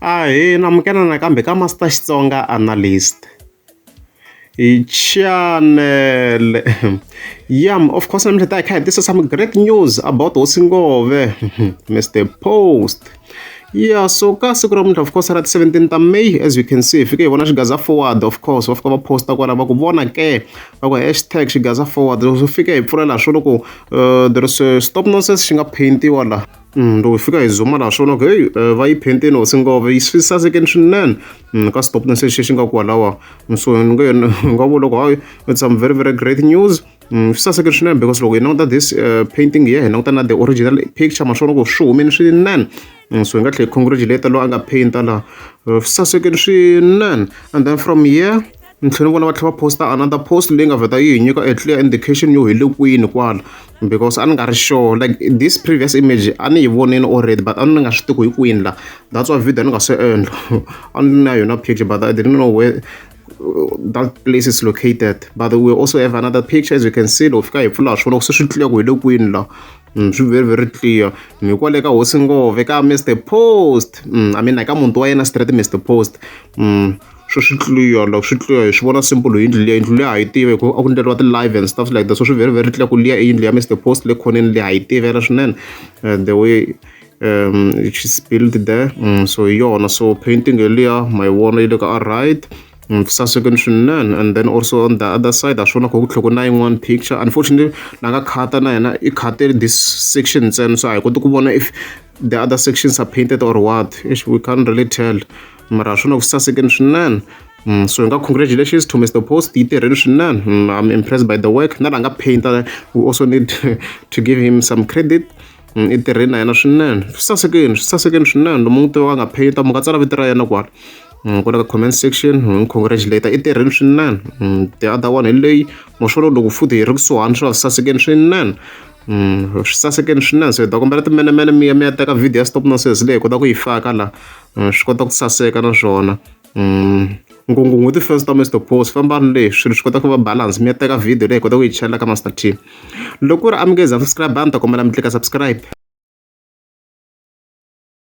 Ahee, namukela nakambe ka Master Xitsonga Analyst. Hi channel. Of course, I'm here. This is some great news about Hosi Ngove, Mr. Post. Yeah, so ka siku ra of course, at 17th of May, as you can see, fike vona xigaza forward, of course, va fika va posta kwala va ku vona ke va ku hashtag xigaza forward. So fika hi pfulela swona ku there is a stop nonsense xi nga paintiwa la. Loko hi fika hi zooma laha swona ku hey va yi paintini Hosi Ngove yi swi sasekeni swinene ka stop nonsense xi nga kwalawa. So ni nga vula ku hayi it's some very very great news. Swi sasekeni swinene because loko hi languta this painting here hi languta na the original picture ma swona ku swi humeni swinene. So hi nga tlhela hi congratulate loyi a nga painta laha swi sasekeni swinene. And then from here ni tlhela ni vona va tlhela va posta another post leyi nga vheta yi hi nyika a clear indication yo hi le kwini kwala, because a ni nga ri sure like this previous image a ni yi vonini already but a ni nga swi tivi ku hi kwini la. That's why video ni nga se endla a ni na yona picture but I didn't know where that place is located. But we also have another picture, as you can see. Loko fika hi pfula swona ku se swi clear ku hi le kwini la. Swi very very clear. Mi kwale ka Hosi Ngove ka Mr. Post. I mean like ka munhu wa yena straight Mr. Post. Swi clear loko swi clear hi swi vona simple hi yindlu leyi a yi tivi ku a ku endleriwa ti-live and stuff like that. So swi very very clear ku liya i yindlu ya Mr. Post le khoneni leyi a yi tivela swinene the way she's built there. So hi yona, so painting liya ma yi vona yi le ka right. Sasekeni swinene. And then also on the other side a swona ku ku tlhela ku na yin'wana picture. Unfortunately na nga khata na yena i khate this section ntsena, so a hi koti ku vona if the other sections are painted or what. We can't really tell, mara swona ku sasekeni swinene. So congratulations to Mr. Post, yi tirheni swinene. I'm impressed by the work. Na la nga painter, we also need to give him some credit. I tirheni na yena swinene. Swi sasekeni swinene. Lomu n'wi tiva a nga painter mi nga tsala vito ra yena kwala kwala ka comment section. Congratulate i tirheni swinene. The other one hi leyi maswona loko futhi hi ri kusuhani swi sasekeni swinene. Swi sasekeni swinene. So hi ta kombela timenemene mi ya teka video ya stop nonsense leyi hi kota ku yi faka la swi kota ku saseka na swona. Ngungungu first of Mr. Post fambani leswi swilo swi kota ku va balance. Mi ya teka video leyi hi kota ku yi chela ka Master T. Loko ku ri a mi nge za subscribe a ni ta kombela mi tlika subscribe.